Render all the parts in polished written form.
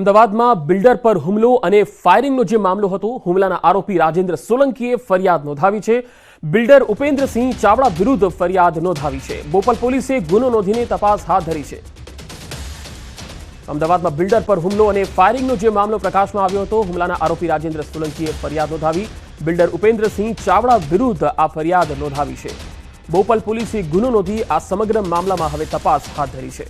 અમદાવાદમાં બિલ્ડર પર હુમલો અને ફાયરિંગનો જે મામલો હતો, હુમલાના આરોપી રાજેન્દ્ર સોલંકીએ ફરિયાદ નોંધાવી છે। બિલ્ડર ઉપેન્દ્રસિંહ ચાવડા વિરુદ્ધ ફરિયાદ નોંધાવી છે। બોપલ પોલીસે ગુનો નોંધીને તપાસ હાથ ધરી છે। અમદાવાદમાં બિલ્ડર પર હુમલો અને ફાયરિંગનો જે મામલો પ્રકાશમાં આવ્યો હતો, હુમલાના આરોપી રાજેન્દ્ર સોલંકીએ ફરિયાદ નોંધાવી। બિલ્ડર ઉપેન્દ્રસિંહ ચાવડા વિરુદ્ધ આ ફરિયાદ નોંધાવી છે। બોપલ પોલીસે ગુનો નોંધી આ સમગ્ર મામલામાં હવે તપાસ હાથ ધરી છે।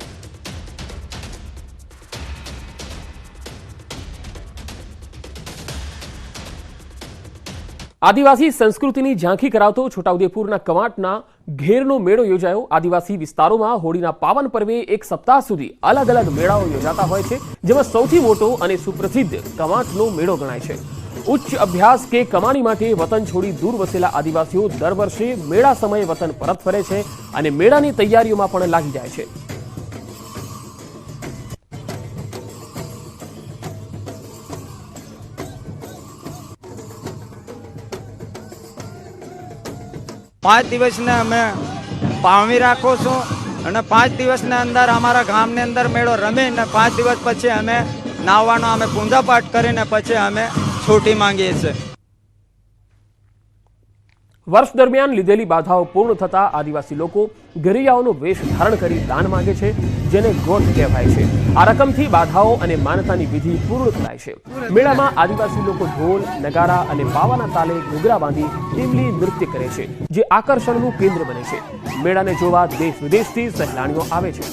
आदिवासी संस्कृतिनी झांकी करावतो छोटाउदेपुरना कवांटना घेरनो मेळो योजायो। आदिवासी विस्तारोमां होळीना पावन पर्वे एक सप्ताह सुधी अलग अलग मेळाओ योजाता होय छे, जेमां सौथी मोटो अने सुप्रसिद्ध कवांटनो मेळो गणाय छे। उच्च अभ्यास के कमाणी माटे वतन छोड़ी दूर वसेला आदिवासीओ दर वर्षे मेळा समये वतन परत फरे छे अने मेळानी तैयारीओमां पण लागी जाय छे। पांच दिवस ने अमे पावणी राखो छो अने 5 दिवस ने अंदर अमारा गाम ने अंदर मेळो रमे ने 5 दिवस पछी अमे नाहवानो अमे पूजा पाठ करीने पछी अमे छूटी मांगीए छे। वर्ष दरमियान लीधेली बाधाओं पूर्ण थता आदिवासी लोको गरैयाओनो वेश धारण करी दान मांगे छे, जेने गोठ कहेवाय छे। आ रकमथी बाधाओं अने मान्यतानी विधि पूर्ण थाय छे। मेळामां आदिवासी लोको ढोल, नगारा अने बावाना ताले घूघरा बांधी टीमली नृत्य करे छे, जे आकर्षणनुं केंद्र बने छे। मेळाने जोवा देश विदेशथी सહેલાણીઓ आवे छे।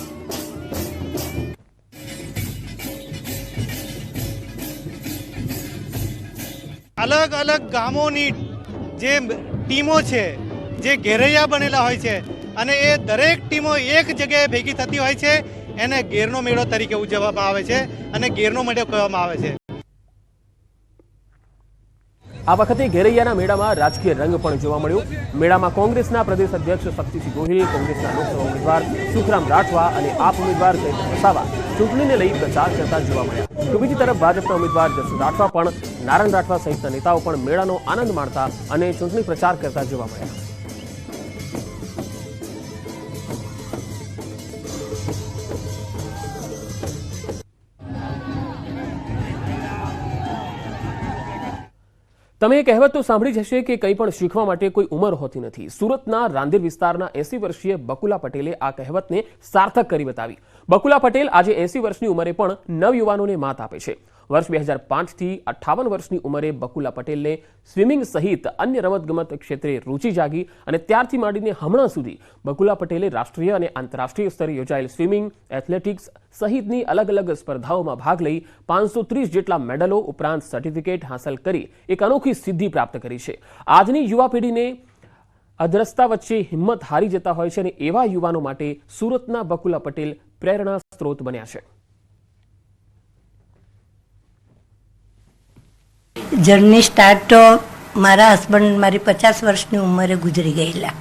अलग अलग गामोनी जे टीमो छे, जे घेरैया बनेला होय छे अने ए दरेक टीमो एक जग्याए भेगी थती होय छे, एने घेरनो मेळो तरीके उजववामां आवे छे अने घेरनो मेळो कहेवामां आवे छे। आ वखते घेरैयाना मेळामां राजकीय रंग पण जोवा मळ्यो। मेळामां कोंग्रेसना प्रदेश अध्यक्ष शक्तिसिंह गोहिल, कोंग्रेसना लोकसभा उम्मीदवार सुखराम राठवा अने आप उम्मीदवार चैत्र वसावा चूंटणीने लई प्रचार करता जोवा मळ्या। तो बीजी तरफ भाजपना उम्मीदवार जसु राठवा पण नारायण राठवा सहितना नेताओ पण मेळानो आनंद माणता अने चूंटणी प्रचार करता जोवा मळ्या। તમે કહેવત તો સાંભળી જ હશે કે કંઈ પણ શીખવા માટે કોઈ ઉંમર હોતી નથી। સુરતના રાંદેર વિસ્તારના 80 વર્ષીય બકુલા પટેલે આ કહેવતને સાર્થક કરી બતાવી। બકુલા પટેલ આજે 80 વર્ષની ઉંમરે પણ નવયુવાનોને માત આપે છે। વર્ષ 2005 થી 58 વર્ષની ઉંમરે બકુલા પટેલને સ્વિમિંગ સહિત અન્ય રમતગમત ક્ષેત્રે રુચિ જાગી અને ત્યારથી માંડીને હમણાં સુધી બકુલા પટેલે રાષ્ટ્રીય અને આંતરરાષ્ટ્રીય સ્તરે યોજાયેલ સ્વિમિંગ, એથ્લેટિક્સ સહિતની અલગ અલગ સ્પર્ધાઓમાં ભાગ લઈ 530 જેટલા મેડલો ઉપરાંત સર્ટિફિકેટ હાંસલ કરી એક અનોખી સિદ્ધિ પ્રાપ્ત કરી છે। આજની યુવા પેઢીને અધરસ્તા વચ્ચે હિંમત હારી જતા હોય છે અને એવા યુવાનો માટે સુરતના બકુલા પટેલ પ્રેરણા સ્ત્રોત બન્યા છે। જર્ની સ્ટાર્ટ તો મારા હસબન્ડ મારી 50 વર્ષની ઉંમરે ગુજરી ગયેલા,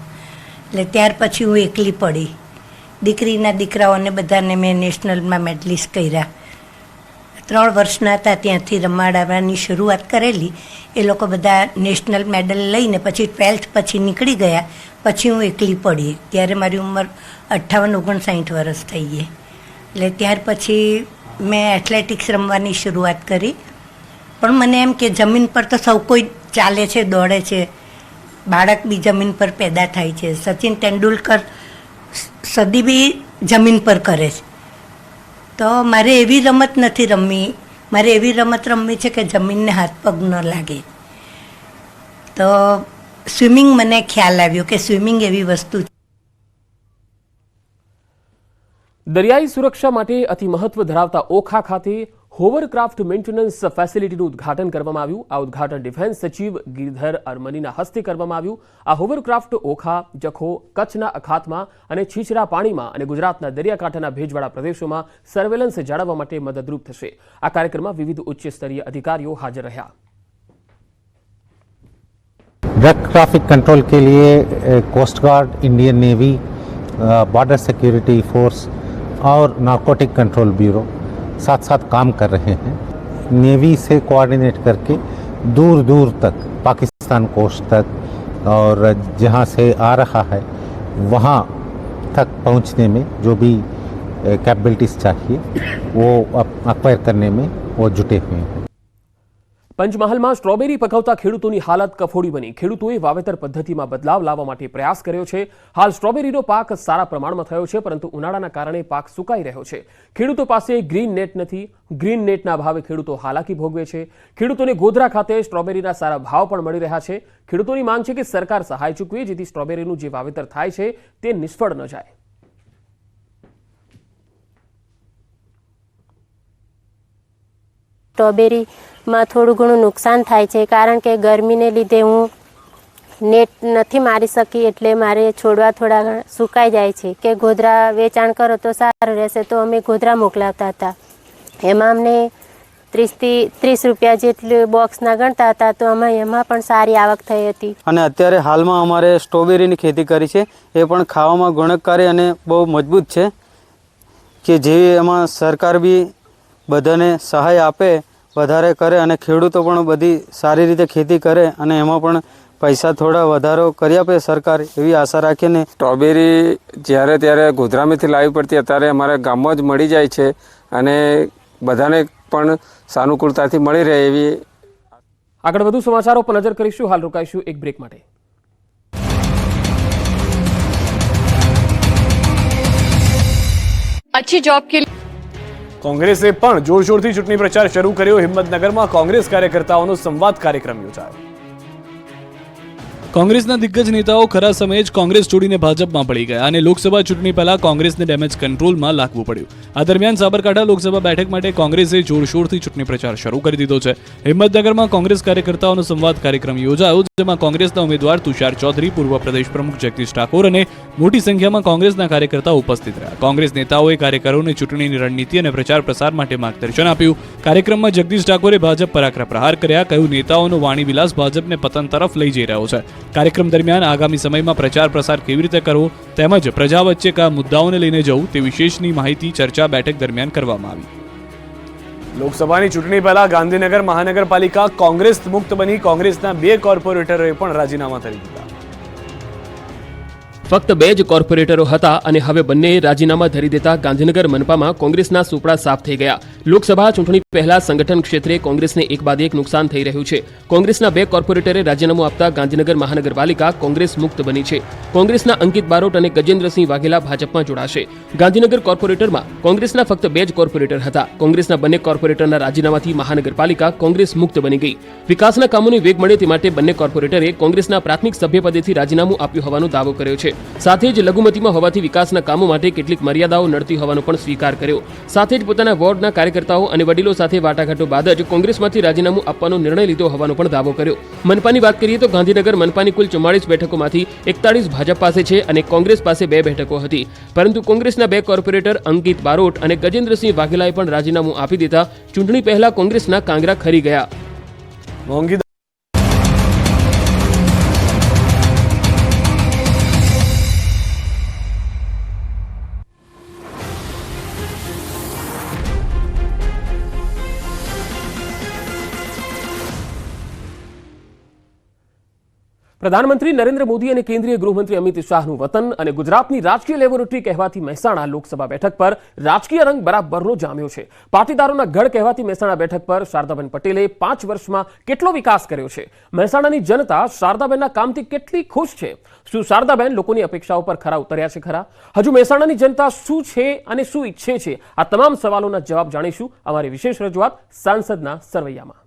એટલે ત્યાર પછી હું એકલી પડી। દીકરીના દીકરાઓને બધાને મેં નેશનલમાં મેડલિસ્ટ કર્યા। 3 વર્ષના હતા ત્યાંથી રમાડવાની શરૂઆત કરેલી। એ લોકો બધા નેશનલ મેડલ લઈને પછી 12th પછી નીકળી ગયા। પછી હું એકલી પડી, ત્યારે મારી ઉંમર 58-59 વર્ષ થઈ ગઈ। એટલે ત્યાર પછી મેં એથ્લેટિક્સ રમવાની શરૂઆત કરી। પણ મને એમ કે જમીન પર તો સૌ કોઈ ચાલે છે, દોડે છે, બાળક બી જમીન પર પેદા થાય છે। સચિન તેંડુલકર સદી બી જમીન પર કરે છે, તો મારે એવી રમત નથી રમવી। મારે એવી રમત રમવી છે કે જમીનને હાથ પગ ન લાગે। તો સ્વિમિંગ મને ખ્યાલ આવ્યો કે સ્વિમિંગ એવી વસ્તુ છે। દરિયાઈ સુરક્ષા માટે અતિ મહત્વ ધરાવતા ઓખા ખાતે હોવરક્રાફ્ટ મેન્ટેનન્સ ફેસિલિટીનું ઉદ્ઘાટન કરવામાં આવ્યું। આ ઉદ્ઘાટન ડિફેન્સ સચિવ ગિરધર અરમનીના હસ્તે કરવામાં આવ્યું। આ હોવરક્રાફ્ટ ઓખા, જખો, કચ્છના અખાતમાં અને છીછરા પાણીમાં અને ગુજરાતના દરિયાકાંઠાના ભેજવાળા પ્રદેશોમાં સર્વેલન્સ જાળવવા માટે મદદરૂપ થશે। આ કાર્યક્રમમાં વિવિધ ઉચ્ચ સ્તરીય અધિકારીઓ હાજર રહ્યા। ड्रग ट्रैफिक कंट्रोल के लिए coast guard, Indian navy, border security force और नार्कोटिक कंट्रोल ब्यूरो साथ साथ काम कर रहे हैं। नेवी से कोऑर्डिनेट करके दूर दूर तक पाकिस्तान कोस्ट तक और जहां से आ रहा है वहां तक पहुंचने में जो भी कैपेबिलिटीज़ चाहिए वो अक्वायर करने में वो जुटे हुए हैं। પંચમહાલમાં સ્ટ્રોબેરી પકવતા ખેડૂતોની હાલત કફોડી બની। ખેડૂતોએ વાવેતર પદ્ધતિમાં બદલાવ લાવવા માટે પ્રયાસ કર્યો છે। હાલ સ્ટ્રોબેરીનો પાક સારા પ્રમાણમાં થયો છે, પરંતુ ઉનાળાના કારણે પાક સુકાઈ રહ્યો છે। ખેડૂતો પાસે ગ્રીન નેટ નથી। ગ્રીન નેટના ભાવે ખેડૂતો હાલાકી ભોગવે છે। ખેડૂતોને ગોધરા ખાતે સ્ટ્રોબેરીના સારા ભાવ પણ મળી રહ્યા છે। ખેડૂતોની માંગ છે કે સરકાર સહાય ચૂકવે, જેથી સ્ટ્રોબેરીનું જે વાવેતર થાય છે તે નિષ્ફળ ન જાય। સ્ટ્રોબેરીમાં થોડું ઘણું નુકસાન થાય છે, કારણ કે ગરમીને લીધે હું નેટ નથી મારી શકી, એટલે મારે છોડવા થોડા સુકાઈ જાય છે। કે ગોધરા વેચાણ કરો તો સારું રહેશે, તો અમે ગોધરા મોકલાવતા હતા। એમાં અમને 30 રૂપિયા જેટલું બોક્સના ગણતા હતા, તો અમે એમાં પણ સારી આવક થઈ હતી। અને અત્યારે હાલમાં અમારે સ્ટ્રોબેરીની ખેતી કરી છે, એ પણ ખાવામાં ગુણકારી અને બહુ મજબૂત છે, કે જે એમાં સરકાર બી બધાને સહાય આપે, વધારે કરે અને ખેડૂતો પણ બધી સારી રીતે ખેતી કરે અને એમાં પણ પૈસા થોડા વધારો કરી આપે સરકાર, એવી આશા રાખીને। સ્ટ્રોબેરી જ્યારે ત્યારે ગોધરામાંથી લાવવી પડતી, અત્યારે અમારા ગામમાં જ મળી જાય છે અને બધાને પણ સાનુકૂળતાથી મળી રહે એવી। આગળ વધુ સમાચારો પર નજર કરીશું। હાલ રોકાઈશું એક બ્રેક માટે। अच्छी जॉब के लिए કોંગ્રેસે પણ જોરશોરથી ચૂંટણી પ્રચાર શરૂ કર્યો। હિંમતનગરમાં કોંગ્રેસ કાર્યકર્તાઓનો સંવાદ કાર્યક્રમ યોજાયો। કોંગ્રેસના દિગ્ગજ નેતાઓ ખરા સમયે જ કોંગ્રેસ છોડીને ભાજપમાં પડી ગયા અને લોકસભા ચૂંટણી પહેલા કોંગ્રેસને ડેમેજ કંટ્રોલમાં લાગવું પડ્યું। આ દરમિયાન સાબરકાંઠા લોકસભા બેઠક માટે કોંગ્રેસે જોરશોરથી ચૂંટણી પ્રચાર શરૂ કરી દીધો છે। હિંમતનગરમાં કોંગ્રેસ કાર્યકર્તાઓનો સંવાદ કાર્યક્રમ યોજાયો, જેમાં કોંગ્રેસના ઉમેદવાર તુષાર ચૌધરી, પૂર્વ પ્રદેશ પ્રમુખ જગદીશ ઠાકોર અને મોટી સંખ્યામાં કોંગ્રેસના કાર્યકર્તાઓ ઉપસ્થિત રહ્યા। કોંગ્રેસ નેતાઓએ કાર્યકરોને ચૂંટણીની રણનીતિ અને પ્રચાર પ્રસાર માટે માર્ગદર્શન આપ્યું। કાર્યક્રમમાં જગદીશ ઠાકોરે ભાજપ પર આકરા પ્રહાર કર્યા। કહ્યું, નેતાઓનો વાણી વિલાસ ભાજપને પતન તરફ લઈ જઈ રહ્યો છે। કાર્યક્રમ દરમિયાન આગામી સમયમાં પ્રચાર પ્રસાર કેવી રીતે કરવો તેમજ પ્રજા વચ્ચે કયા મુદ્દાઓને લઈને જવું તે વિશેષની માહિતી ચર્ચા બેઠક દરમિયાન કરવામાં આવી। લોકસભાની ચૂંટણી પહેલા ગાંધીનગર મહાનગરપાલિકા કોંગ્રેસ મુક્ત બની। કોંગ્રેસના 2 કોર્પોરેટરોએ પણ રાજીનામા કરી દીધા। ફક્ત 2 જ કોર્પોરેટરો હતા અને હવે બંનેએ રાજીનામા ધરી દેતા ગાંધીનગર મનપામાં કોંગ્રેસના સુપડા સાફ થઈ ગયા। લોકસભા ચૂંટણી પહેલા સંગઠન ક્ષેત્રે કોંગ્રેસને એક બાદ એક નુકસાન થઈ રહ્યું છે। કોંગ્રેસના 2 કોર્પોરેટરે રાજીનામું આપતા ગાંધીનગર મહાનગરપાલિકા કોંગ્રેસ મુક્ત બની છે। કોંગ્રેસના અંકિત બારોટ અને ગજેન્દ્રસિંહ વાઘેલા ભાજપમાં જોડાશે। ગાંધીનગર કોર્પોરેટરમાં કોંગ્રેસના ફક્ત 2 જ કોર્પોરેટર હતા। કોંગ્રેસના બંને કોર્પોરેટરના રાજીનામાથી મહાનગરપાલિકા કોંગ્રેસ મુક્ત બની ગઈ। વિકાસના કામોને વેગ મળે તે માટે બંને કોર્પોરેટરે કોંગ્રેસના પ્રાથમિક સભ્યપદેથી રાજીનામું આપ્યું હોવાનો દાવો કર્યો છે। સાથે જ લઘુમતીમાં હોવાથી વિકાસના કામો માટે કેટલીક મર્યાદાઓ નડતી હોવાનો પણ સ્વીકાર કર્યો। સાથે જ પોતાના વોર્ડના કાર્યકર્તાઓ અને વડીલો સાથે વાટાઘાટો બાદ જ કોંગ્રેસમાંથી રાજીનામું આપવાનો નિર્ણય લીધો હોવાનો પણ દાવો કર્યો। મનપાની વાત કરીએ તો ગાંધીનગર મનપાની કુલ 44 બેઠકોમાંથી 41 ભાજપ પાસે છે અને કોંગ્રેસ પાસે 2 બેઠકો હતી, પરંતુ કોંગ્રેસના 2 કોર્પોરેટર અંકિત બારોટ અને ગજેન્દ્રસિંહ વાઘેલાએ પણ રાજીનામું આપી દેતા ચૂંટણી પહેલા કોંગ્રેસના કાંગરા ખરી ગયા। પ્રધાનમંત્રી નરેન્દ્ર મોદી અને કેન્દ્રીય ગૃહમંત્રી અમિત શાહનું વતન અને ગુજરાતની રાજકીય લેબોરેટરી કહેવાતી મહેસાણા લોકસભા બેઠક પર રાજકીય રંગ બરાબરનો જામ્યો છે। પાટીદારોના ગઢ કહેવાતી મહેસાણા બેઠક પર શારદાબેન પટેલે 5 વર્ષમાં કેટલો વિકાસ કર્યો છે? મહેસાણાની જનતા શારદાબેનના કામથી કેટલી ખુશ છે? શું શારદાબેન લોકોની અપેક્ષાઓ પર ખરા ઉતર્યા છે ખરા? હજુ મહેસાણાની જનતા શું છે અને શું ઈચ્છે છે? આ તમામ સવાલોના જવાબ જાણીશું અમારી વિશેષ રજૂઆત સાંસદના સરવૈયામાં।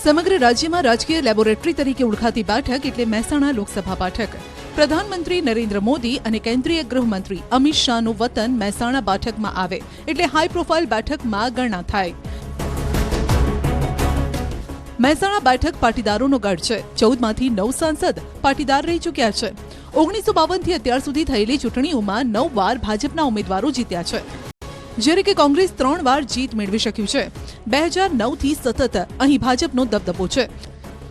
સમગ્ર રાજ્યમાં રાજકીય લેબોરેટરી તરીકે ઓળખાતી બેઠક એટલે મહેસાણા લોકસભા બેઠક। પ્રધાનમંત્રી નરેન્દ્ર મોદી અને કેન્દ્રીય ગૃહમંત્રી અમિત શાહનું વતન મહેસાણા બેઠકમાં આવે એટલે હાઈ પ્રોફાઇલ બેઠકમાં ગણના થાય। મહેસાણા બેઠક પાટીદારોનો ગઢ છે। 14માંથી 9 સાંસદ પાટીદાર રહી ચૂક્યા છે। 1952 થી અત્યાર સુધી થયેલી ચૂંટણીઓમાં 9 વાર ભાજપના ઉમેદવારો જીત્યા છે, જ્યારે કે કોંગ્રેસ 3 વાર જીત મેળવી શક્યું છે। 2009 થી સતત અહીં ભાજપનો દબદબો છે।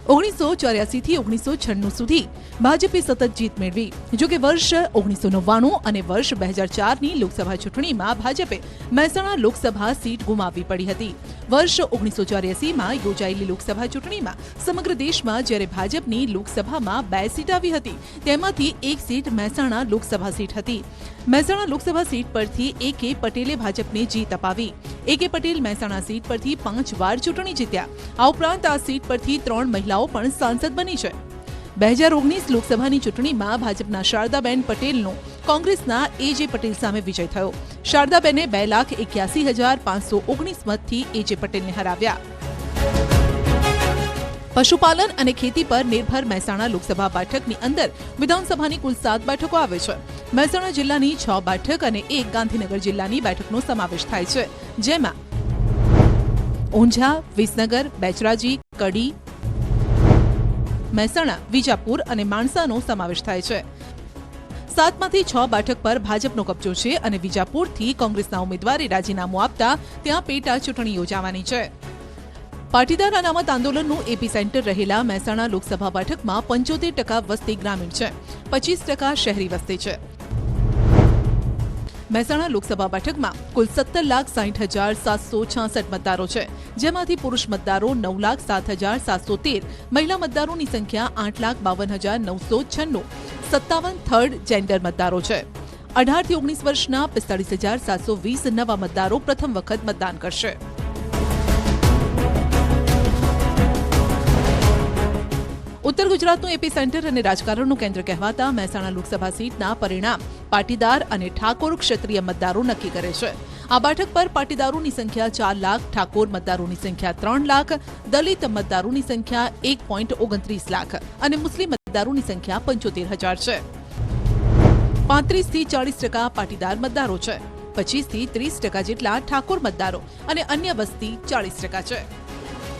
1984 થી 1996 સુધી ભાજપે સતત જીત મેળવી. જો કે વર્ષ 1999 અને વર્ષ 2004ની લોકસભા ચૂંટણીમાં ભાજપે મહેસાણા લોકસભા સીટ ગુમાવવી પડી હતી. વર્ષ 1984માં યોજાયેલી લોકસભા ચૂંટણીમાં સમગ્ર દેશમાં જ્યારે ભાજપની લોકસભામાં 2 સીટ આવી હતી, તેમાંથી 1 સીટ મહેસાણા લોકસભા સીટ હતી. મહેસાણા લોકસભા સીટ પરથી A.K. પટેલે ભાજપને જીત અપાવી. A.K. પટેલ મહેસાણા સીટ પરથી 5 વાર ચૂંટણી જીત્યા. આ ઉપરાંત આ સીટ પરથી 3 મહિલાઓ પણ સાંસદ બની છે. 2019 લોકસભાની ચૂંટણીમાં ભાજપના શારદાબેન પટેલનો કોંગ્રેસના A.J. પટેલ સામે વિજય થયો. શારદાબેને 2,81,519 મતથી A.J. પટેલને હરાવ્યા. પશુપાલન અને ખેતી પર નિર્ભર મહેસાણા લોકસભા બેઠકની અંદર વિધાનસભાની કુલ 7 બેઠકો આવે છે. મહેસાણા જિલ્લાની 6 બેઠક અને 1 ગાંધીનગર જિલ્લાની બેઠકનો સમાવેશ થાય છે, જેમાં ઊંઝા, વિસનગર, બેચરાજી, કડી, મહેસાણા, વિજાપુર અને માણસાનો સમાવેશ થાય છે. 7માંથી 6 બેઠક પર ભાજપનો કબજો છે અને વિજાપુરથી કોંગ્રેસના ઉમેદવારે રાજીનામું આપતા ત્યાં પેટા ચૂંટણી યોજાવાની છે. પાટીદાર અનામત આંદોલનનું એપી સેન્ટર રહેલા મહેસાણા લોકસભા બેઠકમાં 75% વસ્તી ગ્રામીણ છે, 25% શહેરી વસ્તી છે. મહેસાણા લોકસભા બેઠકમાં કુલ 17,60,766 મતદારો છે, જેમાંથી પુરુષ મતદારો 9,07,713, મહિલા મતદારોની સંખ્યા 8,52,996, 57 થર્ડ જેન્ડર મતદારો છે. 18 થી 19 વર્ષના 45,720 નવા મતદારો પ્રથમ વખત મતદાન કરશે. ઉત્તર ગુજરાતનું એપી સેન્ટર અને રાજકારણનું કેન્દ્ર કહેવાતા મહેસાણા લોકસભા સીટના પરિણામ પાટીદાર અને ઠાકોર ક્ષત્રિય મતદારો નક્કી કરે છે. આ બેઠક પર પાટીદારોની સંખ્યા 4 લાખ, ઠાકોર મતદારોની સંખ્યા 3 લાખ, દલિત મતદારોની સંખ્યા 1.29 લાખ અને મુસ્લિમ મતદારોની સંખ્યા 75,000 છે. 35 થી 40% પાટીદાર મતદારો છે, 25 થી 30% જેટલા ઠાકોર મતદારો અને અન્ય વસ્તી 40% છે.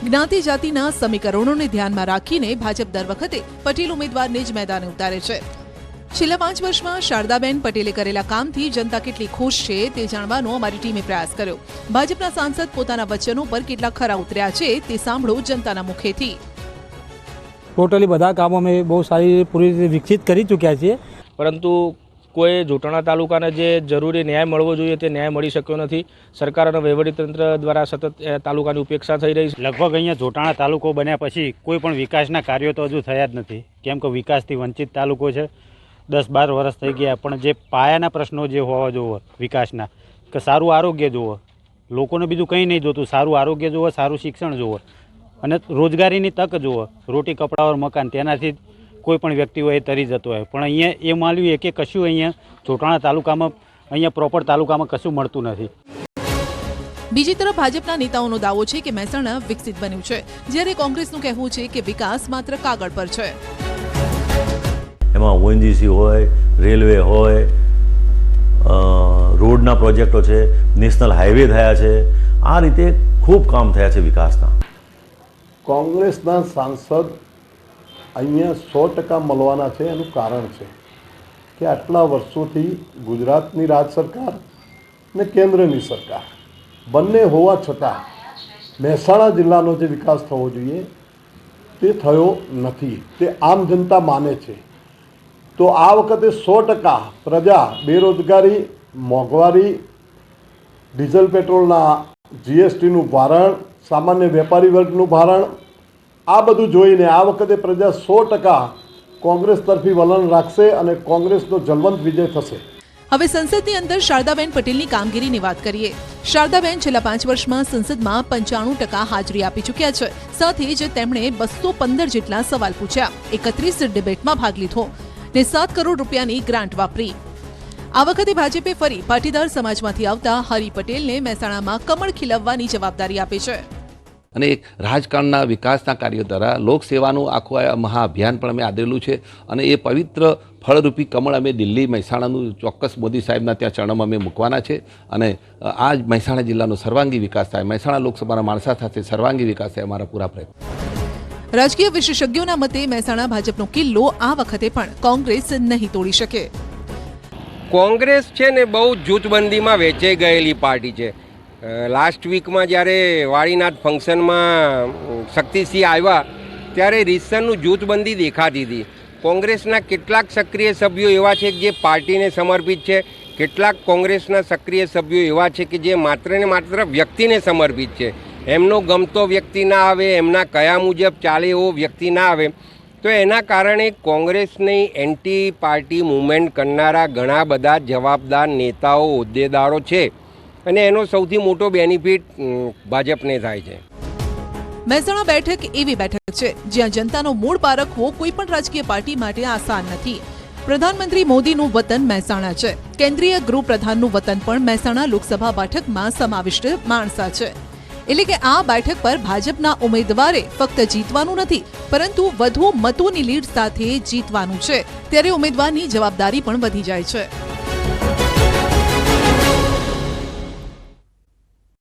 જ્ઞાતિ જાતિના સમીકરણોને ધ્યાનમાં રાખીને ભાજપ દર વખતે પટેલ ઉમેદવારને જ મેદાને ઉતારે છે. છેલ્લા 5 વર્ષમાં શારદાબેન પટેલે કરેલા કામથી જનતા કેટલી ખુશ છે તે જાણવાનો અમારી ટીમે પ્રયાસ કર્યો. ભાજપના સાંસદ પોતાના વચનો પર કેટલા ખરા ઉતર્યા છે તે સાંભળો જનતાના મુખેથી. ટોટલી બધા કામો અમે બહુ સારી પૂરી રીતે વિકસિત કરી ચૂક્યા છીએ, પરંતુ કોઈ જોટાણા તાલુકાને જે જરૂરી ન્યાય મળવો જોઈએ તે ન્યાય મળી શક્યો નથી. સરકાર અને વહીવટીતંત્ર દ્વારા સતત તાલુકાની ઉપેક્ષા થઈ રહી છે. લગભગ અહીંયા જોટાણા તાલુકો બન્યા પછી કોઈ પણ વિકાસના કાર્યો તો હજુ થયા જ નથી, કેમ કે વિકાસથી વંચિત તાલુકો છે. 10-12 વર્ષ થઈ ગયા, પણ જે પાયાના પ્રશ્નો જે હોવા જોઈએ વિકાસના, કે સારું આરોગ્ય જુઓ, લોકોને બીજું કંઈ નહીં જોતું, સારું આરોગ્ય જુઓ, સારું શિક્ષણ જુઓ અને રોજગારીની તક જુઓ, રોટી કપડા ઓર મકાન, તેનાથી કોઈ પણ વ્યક્તિ હોય એ તરી જતો હોય. પણ અહીંયા એ માલ્યું કે કશું અહીંયા જોટાણા તાલુકામાં, અહીંયા પ્રોપર તાલુકામાં કશું મળતું નથી. બીજી તરફ ભાજપના નેતાઓનો દાવો છે કે મહેસાણા વિકસિત બન્યું છે, જ્યારે કોંગ્રેસનું કહેવું છે કે વિકાસ માત્ર કાગળ પર છે. એમાં ONGC હોય, રેલવે હોય, રોડના પ્રોજેક્ટો છે, નેશનલ હાઈવે થયા છે, આ રીતે ખૂબ કામ થયા છે વિકાસના. કોંગ્રેસના સાંસદ અહીંયા 100% મળવાના છે. એનું કારણ છે કે આટલા વર્ષોથી ગુજરાતની રાજ સરકાર ને કેન્દ્રની સરકાર બંને હોવા છતાં મહેસાણા જિલ્લાનો જે વિકાસ થવો જોઈએ તે થયો નથી, તે આમ જનતા માને છે. તો આ વખતે 100% પ્રજા બેરોજગારી, મોંઘવારી, ડીઝલ પેટ્રોલના GSTનું ભારણ, સામાન્ય વેપારી વર્ગનું ભારણ, આ બધું જોઈને આ વખતે પ્રજા 100% કોંગ્રેસ તરફી વલણ રાખશે અને કોંગ્રેસનો જલવંત વિજય થશે. હવે સંસદની અંદર શારદાબેન પટેલની કામગીરીની વાત કરીએ. શારદાબેન છેલ્લા 5 વર્ષમાં સંસદમાં 95% હાજરી આપી ચૂક્યા છે. સાથે જ તેમણે 215 જેટલા સવાલ પૂછ્યા, 31 ડિબેટમાં ભાગ લીધો ને 7 કરોડ રૂપિયાની ગ્રાન્ટ વાપરી. આ વખતે ભાજપે ફરી પાટીદાર સમાજમાંથી આવતા હરિ પટેલને મહેસાણામાં કમળ ખીલવવાની જવાબદારી આપી છે. અને રાજકારણના વિકાસના કાર્યો દ્વારા લોકસેવાનું આખું મહાઅભિયાન પણ અમે આદરેલું છે અને એ પવિત્ર ફળરૂપી કમળ અમે દિલ્હી મહેસાણાનું ચોક્કસ મોદી સાહેબના ત્યાં ચરણોમાં અમે મૂકવાના છે અને આ જ મહેસાણા જિલ્લાનો સર્વાંગી વિકાસ થાય, મહેસાણા લોકસભાના માણસા સાથે સર્વાંગી વિકાસ થાય, અમારા પૂરા પ્રયત્ન. રાજકીય વિશેષજ્ઞોના મતે મહેસાણા ભાજપનો કિલ્લો આ વખતે પણ કોંગ્રેસ નહીં તોડી શકે. કોંગ્રેસ છે ને બહુ જૂથબંધીમાં વેચાઈ ગયેલી પાર્ટી છે. લાસ્ટ વીકમાં જ્યારે વાડીનાથ ફંક્શનમાં શક્તિસિંહ આવ્યા ત્યારે રીતસરનું જૂથબંધી દેખાતી હતી. કોંગ્રેસના કેટલાક સક્રિય સભ્યો એવા છે કે જે પાર્ટીને સમર્પિત છે, કેટલાક કોંગ્રેસના સક્રિય સભ્યો એવા છે કે જે માત્ર ને માત્ર વ્યક્તિને સમર્પિત છે. એમનો ગમતો વ્યક્તિ ના આવે, એમના કયા મુજબ ચાલે એવો વ્યક્તિ ના આવે, તો એના કારણે કોંગ્રેસની એન્ટી પાર્ટી મૂવમેન્ટ કરનારા ઘણા બધા જવાબદાર નેતાઓ, હોદ્દેદારો છે અને એનો સૌથી મોટો બેનિફિટ ભાજપને થાય છે. મહેસાણા બેઠક એવી બેઠક છે જ્યાં જનતાનો મૂળ પારખવો કોઈ પણ રાજકીય પાર્ટી માટે આસાન નથી. પ્રધાનમંત્રી મોદીનું વતન મહેસાણા છે. કેન્દ્રીય ગૃહપ્રધાનનું વતન પણ મહેસાણા લોકસભા બેઠકમાં સમાવિષ્ટ માણસા છે. એટલે કે આ બેઠક પર ભાજપના ઉમેદવારે ફક્ત જીતવાનું નથી, પરંતુ વધુ મતોની લીડ સાથે જીતવાનું છે. ત્યારે ઉમેદવારની જવાબદારી પણ વધી જાય છે.